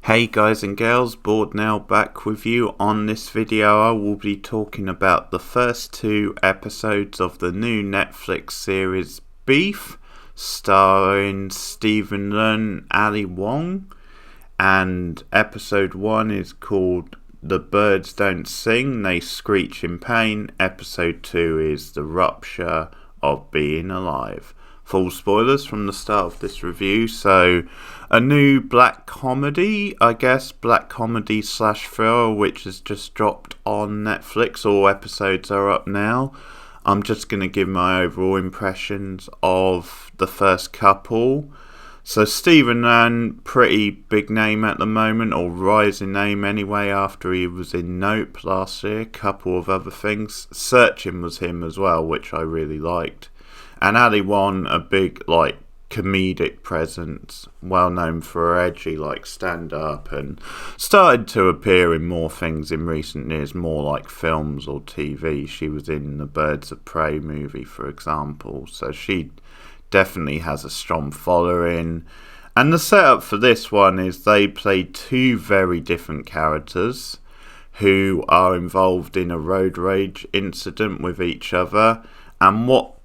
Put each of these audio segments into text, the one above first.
Hey guys and girls, Bored now back with you. On this video I will be talking about the first two episodes of the new Netflix series Beef, starring Stephen Yeun, Ali Wong, and episode 1 is called The Birds Don't Sing, They Screech in Pain. Episode 2 is The Rupture of Being Alive. Full spoilers from the start of this review. So, a new black comedy, I guess, black comedy / thriller, which has just dropped on Netflix. All episodes are up now. I'm just going to give my overall impressions of the first couple. So, Stephen Yeun, pretty big name at the moment, or rising name anyway, after he was in Nope last year. Couple of other things. Searching was him as well, which I really liked. And Ali Wong, a big, comedic presence, well known for her edgy, stand-up, and started to appear in more things in recent years, more like films or TV. She was in the Birds of Prey movie, for example, so she definitely has a strong following. And the setup for this one is they play two very different characters who are involved in a road rage incident with each other, and what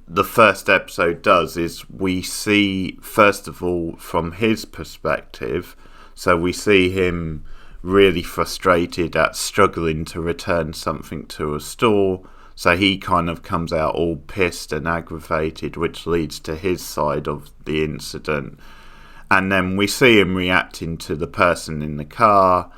the first episode does is we see, first of all, from his perspective. So we see him really frustrated at struggling to return something to a store. So he kind of comes out all pissed and aggravated, which leads to his side of the incident. And then we see him reacting to the person in the car.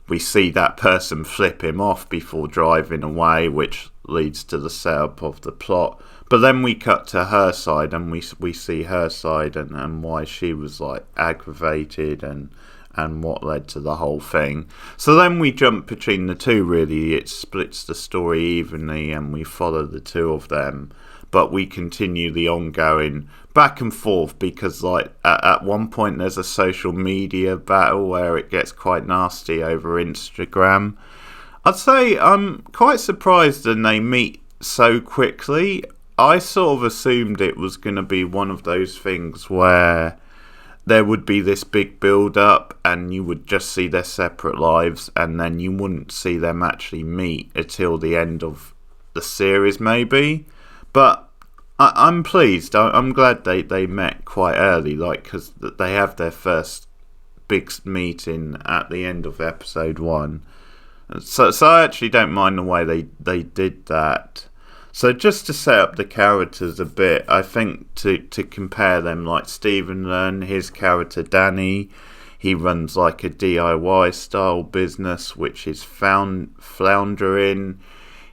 We see that person flip him off before driving away, which leads to the setup of the plot. But then we cut to her side and we see her side and why she was aggravated and what led to the whole thing. So then we jump between the two, really. It splits the story evenly and we follow the two of them. But we continue the ongoing back and forth because at one point there's a social media battle where it gets quite nasty over Instagram. I'd say I'm quite surprised that they meet so quickly. I sort of assumed it was going to be one of those things where there would be this big build-up and you would just see their separate lives and then you wouldn't see them actually meet until the end of the series, maybe. But I'm pleased. I'm glad they met quite early, because they have their first big meeting at the end of episode 1. So I actually don't mind the way they did that. So just to set up the characters a bit, I think to compare them, Stephen Yeun, his character Danny, he runs a DIY style business which is floundering.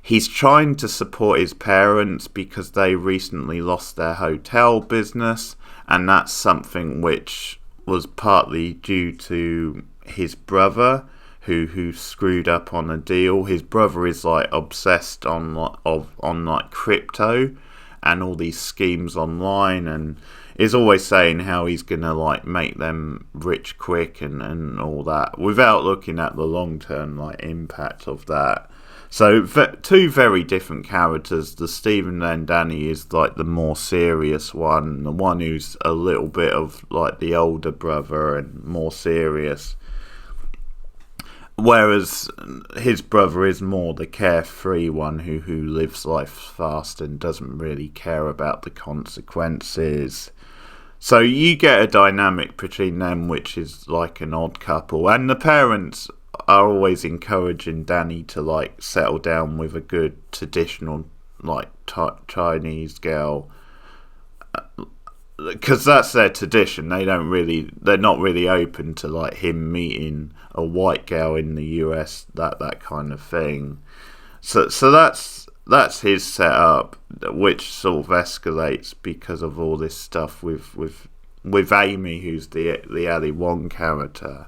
He's trying to support his parents because they recently lost their hotel business, and that's something which was partly due to his brother who screwed up on a deal. His brother is obsessed on crypto and all these schemes online, and is always saying how he's gonna make them rich quick and all that, without looking at the long term impact of that. So two very different characters. The Stephen Yeun Danny is the more serious one, the one who's a little bit of the older brother and more serious. Whereas his brother is more the carefree one who lives life fast and doesn't really care about the consequences. So you get a dynamic between them which is an odd couple. And the parents are always encouraging Danny to settle down with a good traditional Chinese girl. Because that's their tradition. They're not really open to him meeting a white girl in the US, that kind of thing. So that's his setup, which sort of escalates because of all this stuff with Amy, who's the Ali Wong character.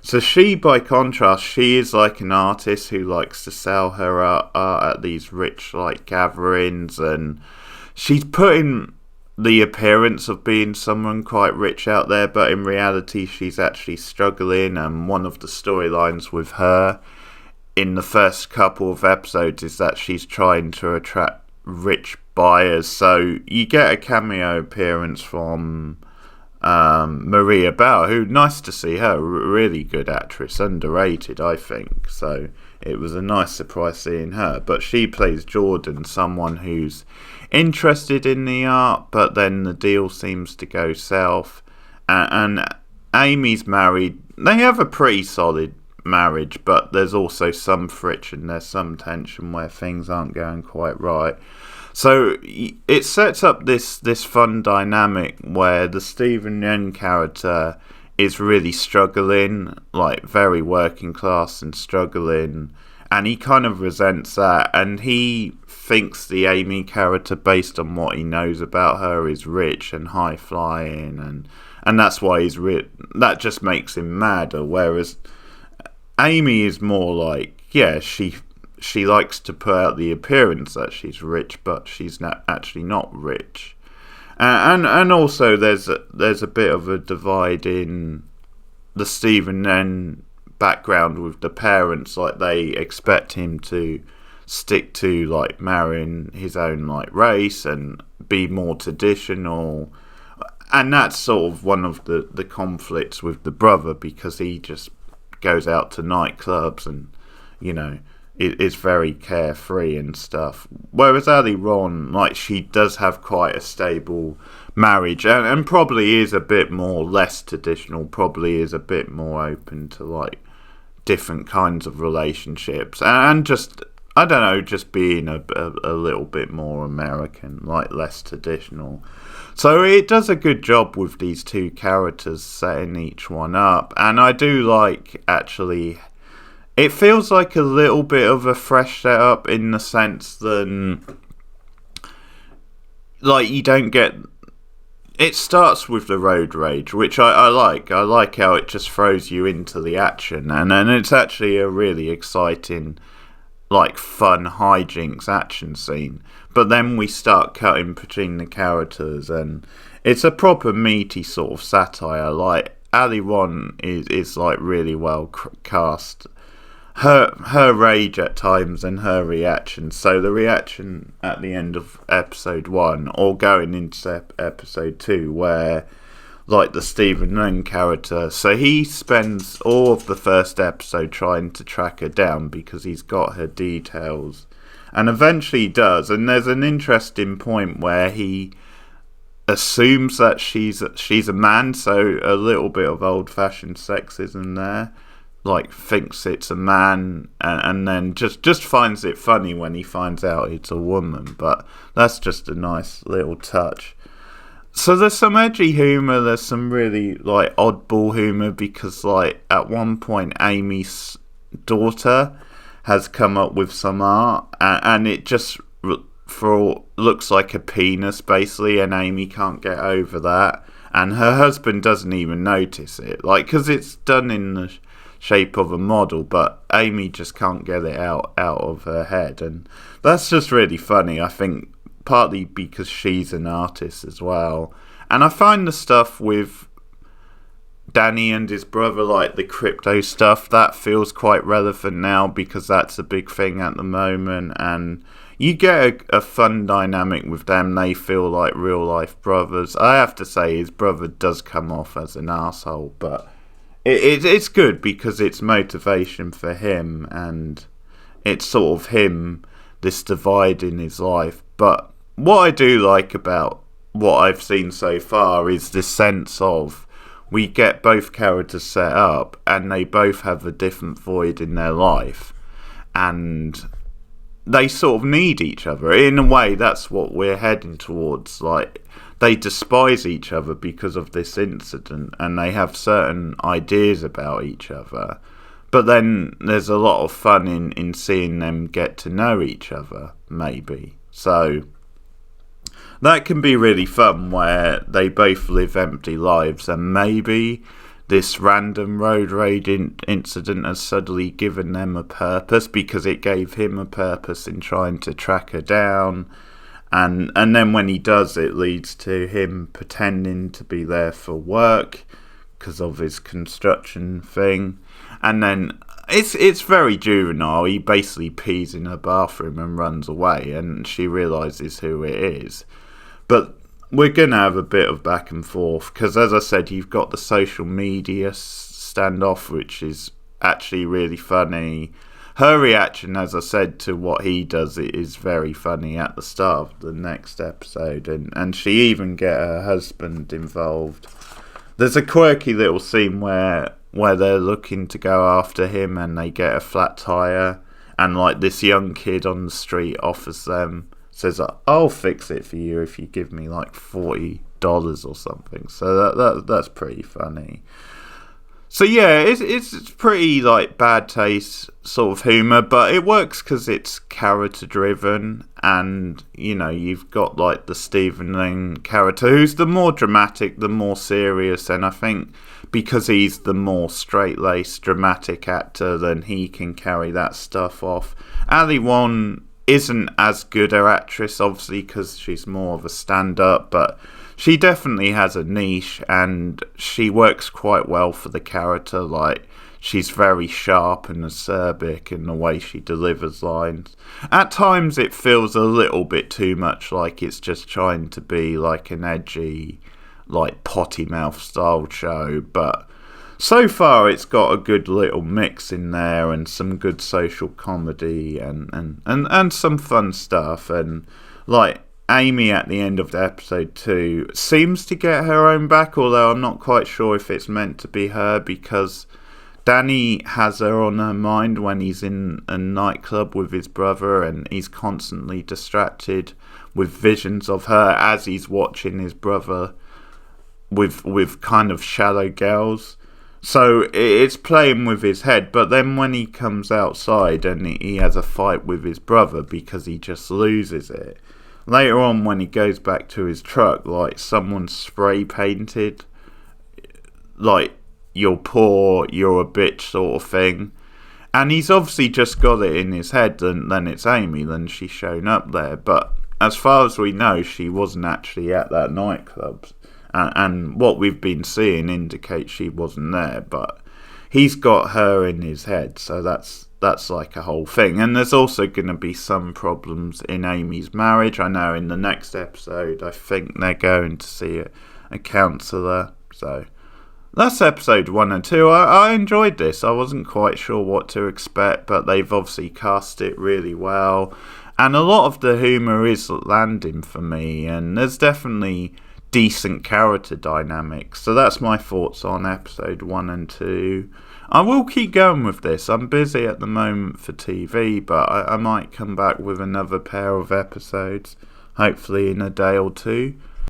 So she, by contrast, she is an artist who likes to sell her art at these rich gatherings, and she's putting the appearance of being someone quite rich out there, but in reality she's actually struggling. And one of the storylines with her in the first couple of episodes is that she's trying to attract rich buyers. So you get a cameo appearance from Maria Bauer, who, nice to see her, really good actress, underrated I think, so it was a nice surprise seeing her. But she plays Jordan, someone who's interested in the art, but then the deal seems to go south, and Amy's married. They have a pretty solid marriage, but there's also some friction, there's some tension where things aren't going quite right. So it sets up this fun dynamic where the Stephen Yeun character is really struggling, like very working class and struggling, and he kind of resents that, and he thinks the Amy character, based on what he knows about her, is rich and high flying, and that's why he's that just makes him madder, whereas Amy is more like, yeah, she likes to put out the appearance that she's rich, but she's not actually not rich. And also there's a bit of a divide in the Stephen Yeun background with the parents. Like, they expect him to stick to like marrying his own like race and be more traditional, and that's sort of one of the conflicts with the brother, because he just goes out to nightclubs and, you know, is very carefree and stuff. Whereas Ali Ron, like, she does have quite a stable marriage, and probably is a bit more less traditional, probably is a bit more open to like different kinds of relationships, and just, I don't know, just being a little bit more American, like less traditional. So it does a good job with these two characters, setting each one up. And I do like, actually, it feels like a little bit of a fresh setup, in the sense that, like, you don't get... It starts with the road rage, which I like. I like how it just throws you into the action. And then it's actually a really exciting, like, fun hijinks action scene. But then we start cutting between the characters, and it's a proper meaty sort of satire. Like, Ali Ron is like really well cast. Her rage at times and her reaction. So the reaction at the end of episode 1, or going into episode 2, where, like, the Stephen Yeun character, so he spends all of the first episode trying to track her down because he's got her details, and eventually he does. And there's an interesting point where he assumes that she's a man, so a little bit of old-fashioned sexism there, like thinks it's a man, and then just finds it funny when he finds out it's a woman. But that's just a nice little touch. So there's some edgy humour, there's some really like oddball humour, because like at one point Amy's daughter has come up with some art, and it just looks like a penis basically, and Amy can't get over that, and her husband doesn't even notice it, like, because it's done in the shape of a model, but Amy just can't get it out of her head, and that's just really funny, I think, partly because she's an artist as well. And I find the stuff with Danny and his brother, like the crypto stuff, that feels quite relevant now, because that's a big thing at the moment, and you get a fun dynamic with them. They feel like real life brothers. I have to say, his brother does come off as an asshole, but it's good because it's motivation for him, and it's sort of him, this divide in his life. But what I do like about what I've seen so far is this sense of, we get both characters set up, and they both have a different void in their life, and they sort of need each other. In a way, that's what we're heading towards. Like, they despise each other because of this incident, and they have certain ideas about each other. But then there's a lot of fun in seeing them get to know each other, maybe. So that can be really fun, where they both live empty lives, and maybe this random road rage incident has suddenly given them a purpose, because it gave him a purpose in trying to track her down. And then when he does, it leads to him pretending to be there for work because of his construction thing. And then it's very juvenile. He basically pees in her bathroom and runs away, and she realises who it is. But we're going to have a bit of back and forth, because as I said, you've got the social media standoff, which is actually really funny. Her reaction, as I said, to what he does, it is very funny at the start of the next episode, and she even get her husband involved. There's a quirky little scene where they're looking to go after him, and they get a flat tire, and like this young kid on the street offers them, says, I'll fix it for you if you give me like $40 or something. So that's pretty funny. So yeah, it's pretty like bad taste sort of humour, but it works because it's character driven, and you know, you've got like the Stephen Lang character who's the more dramatic, the more serious, and I think because he's the more straight-laced dramatic actor, then he can carry that stuff off. Ali Wong isn't as good an actress, obviously, because she's more of a stand-up, but she definitely has a niche, and she works quite well for the character. Like, she's very sharp and acerbic in the way she delivers lines. At times it feels a little bit too much like it's just trying to be like an edgy, like potty mouth style show, but so far it's got a good little mix in there, and some good social comedy and some fun stuff. And like, Amy at the end of the episode 2 seems to get her own back, although I'm not quite sure if it's meant to be her, because Danny has her on her mind when he's in a nightclub with his brother, and he's constantly distracted with visions of her as he's watching his brother with kind of shallow girls. So it's playing with his head, but then when he comes outside and he has a fight with his brother because he just loses it. Later on, when he goes back to his truck, like, someone spray painted, like, you're poor, you're a bitch sort of thing. And he's obviously just got it in his head, and then it's Amy, then she's shown up there. But as far as we know, she wasn't actually at that nightclub. And what we've been seeing indicates she wasn't there, but he's got her in his head, so that's like a whole thing. And there's also going to be some problems in Amy's marriage. I know in the next episode, I think they're going to see a counsellor. So that's episode 1 and 2. I enjoyed this. I wasn't quite sure what to expect, but they've obviously cast it really well. And a lot of the humour is landing for me, and there's definitely decent character dynamics. So that's my thoughts on episode 1 and 2. I will keep going with this. I'm busy at the moment for TV, but I might come back with another pair of episodes, hopefully in a day or two.